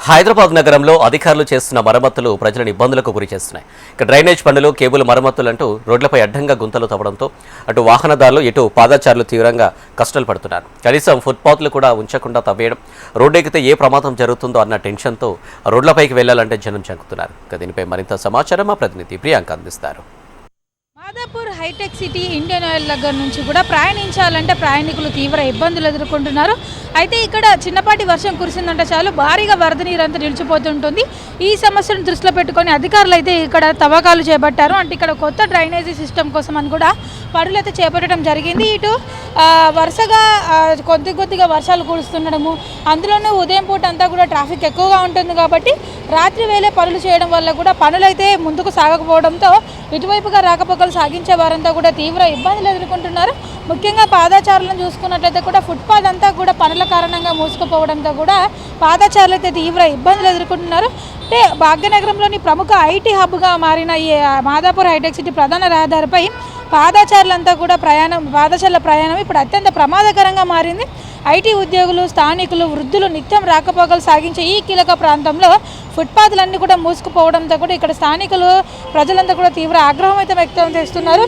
హైదరాబాద్ నగరంలో అధికారులు చేస్తున్న మరమ్మతులు ప్రజలను ఇబ్బందులకు గురి చేస్తున్నాయి. ఇక డ్రైనేజ్ పనులు, కేబుల్ మరమ్మతులు అంటూ రోడ్లపై అడ్డంగా గుంతలు తవ్వడంతో అటు వాహనదారులు ఇటు పాదచారులు తీవ్రంగా కష్టాలు పడుతున్నారు. కనీసం ఫుట్పాత్లు కూడా ఉంచకుండా తవ్వేయడం, రోడ్డు ఎక్కితే ఏ ప్రమాదం జరుగుతుందో అన్న టెన్షన్తో రోడ్లపైకి వెళ్లాలంటే జనం చంకుతున్నారు. ఇక దీనిపై మరింత సమాచారం మా ప్రతినిధి ప్రియాంక అందిస్తారు. Madhapur Hitech City Indian Oil దగ్గర నుంచి కూడా ప్రయాణించాలంటే ప్రయాణికులు తీవ్ర ఇబ్బందులు ఎదుర్కొంటున్నారు. అయితే ఇక్కడ చిన్నపాటి వర్షం కురిసిందంటే చాలు భారీగా వరద నీరంతా నిలిచిపోతుంటుంది. ఈ సమస్యను దృష్టిలో పెట్టుకొని అధికారులు అయితే ఇక్కడ తవ్వకాలు చేపట్టారు. అంటే ఇక్కడ కొత్త డ్రైనేజీ సిస్టమ్ కోసం అని కూడా పనులు అయితే చేపట్టడం జరిగింది. ఇటు వరుసగా కొద్దిగా వర్షాలు కురుస్తుండడము, అందులోనూ ఉదయం పూట అంతా కూడా ట్రాఫిక్ ఎక్కువగా ఉంటుంది కాబట్టి రాత్రి వేళ పనులు చేయడం వల్ల కూడా పనులు అయితే ముందుకు సాగకపోవడంతో ఇటువైపుగా రాకపోకలు సాగించే వారంతా కూడా తీవ్ర ఇబ్బందులు ఎదుర్కొంటున్నారు. ముఖ్యంగా పాదచారులను చూసుకున్నట్లయితే కూడా ఫుట్పాత్ అంతా కూడా పనుల కారణంగా మూసుకుపోవడంతో కూడా పాదచారులు అయితే తీవ్ర ఇబ్బందులు ఎదుర్కొంటున్నారు. అంటే భాగ్యనగరంలోని ప్రముఖ ఐటీ హబ్గా మారిన ఈ మాదాపూర్ హైటెక్ సిటీ ప్రధాన రహదారిపై పాదచారులంతా కూడా పాదచారుల ప్రయాణం ఇప్పుడు అత్యంత ప్రమాదకరంగా మారింది. ఐటీ ఉద్యోగులు, స్థానికులు, వృద్ధులు నిత్యం రాకపోకలు సాగించే ఈ కీలక ప్రాంతంలో ఫుట్పాత్లన్నీ కూడా మూసుకుపోవడంతో కూడా ఇక్కడ స్థానికులు, ప్రజలంతా కూడా తీవ్ర ఆగ్రహం అయితే వ్యక్తం చేస్తున్నారు.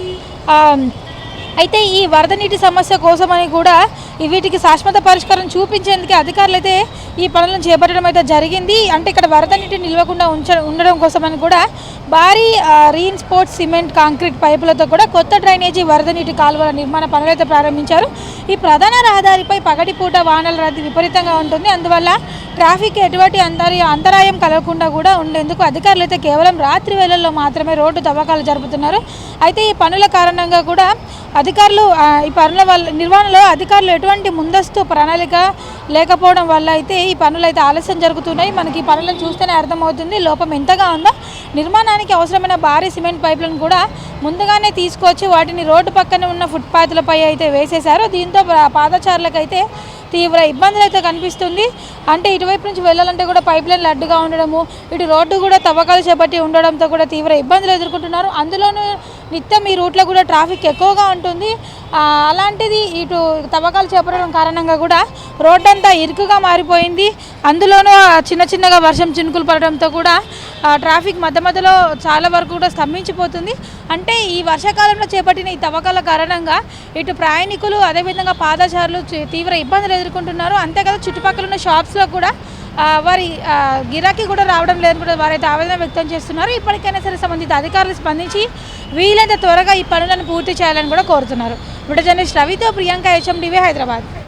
అయితే ఈ వరద నీటి సమస్య కోసమని కూడా వీటికి శాశ్వత పరిష్కారం చూపించేందుకు అధికారులు అయితే ఈ పనులను చేపట్టడం అయితే జరిగింది. అంటే ఇక్కడ వరద నీటి నిల్వకుండా ఉండడం కోసమని కూడా భారీ రీఇన్ఫోర్స్డ్ సిమెంట్, కాంక్రీట్ పైపులతో కూడా కొత్త డ్రైనేజీ వరద నీటి కాలువల నిర్మాణ పనులు అయితే ప్రారంభించారు. ఈ ప్రధాన రహదారిపై పగటిపూట వాహనాల రద్దీ విపరీతంగా ఉంటుంది. అందువల్ల ట్రాఫిక్ ఎటువంటి అంతరాయం కలగకుండా కూడా ఉండేందుకు అధికారులు అయితే కేవలం రాత్రి వేళల్లో మాత్రమే రోడ్డు తవ్వకాలు జరుపుతున్నారు. అయితే ఈ పనుల కారణంగా కూడా అధికారులు ఈ పనుల వల్ల నిర్వహణలో అధికారులు ఎటువంటి ముందస్తు ప్రణాళిక లేకపోవడం వల్ల అయితే ఈ పనులు అయితే ఆలస్యం జరుగుతున్నాయి. మనకి ఈ పనులను చూస్తేనే అర్థమవుతుంది లోపం ఎంతగా ఉందో. నిర్మాణానికి అవసరమైన భారీ సిమెంట్ పైపులను కూడా ముందుగానే తీసుకొచ్చి వాటిని రోడ్డు పక్కన ఉన్న ఫుట్పాత్లపై అయితే వేసేశారు. దీంతో పాదచారులకైతే తీవ్ర ఇబ్బందులు అయితే కనిపిస్తుంది. అంటే ఇటువైపు నుంచి వెళ్ళాలంటే కూడా పైప్ లైన్లు అడ్డుగా ఉండడము, ఇటు రోడ్డు కూడా తవ్వకాలు చేపట్టి ఉండడంతో కూడా తీవ్ర ఇబ్బందులు ఎదుర్కొంటున్నారు. అందులోనూ నిత్యం ఈ రూట్లో కూడా ట్రాఫిక్ ఎక్కువగా ఉంటుంది. అలాంటిది ఇటు తవ్వకాలు చేపట్టడం కారణంగా కూడా రోడ్డు అంతా ఇరుకుగా మారిపోయింది. అందులోనూ చిన్నగా వర్షం చినుకులు పడడంతో కూడా ట్రాఫిక్ మధ్యలో చాలా వరకు కూడా స్తంభించిపోతుంది. అంటే ఈ వర్షాకాలంలో చేపట్టిన ఈ తవ్వకాల కారణంగా ఇటు ప్రయాణికులు, అదేవిధంగా పాదచారులు తీవ్ర ఇబ్బందులు ఎదుర్కొంటున్నారు. అంతేకాదు చుట్టుపక్కల ఉన్న షాప్స్లో కూడా వారి గిరాకీ కూడా రావడం లేదని కూడా వారైతే ఆవేదన వ్యక్తం చేస్తున్నారు. ఇప్పటికైనా సరే సంబంధిత అధికారులు స్పందించి వీలైనంత త్వరగా ఈ పనులను పూర్తి చేయాలని కూడా కోరుతున్నారు. వీడియో జర్నలిస్ట్ రవితో ప్రియాంక, HMTV, హైదరాబాద్.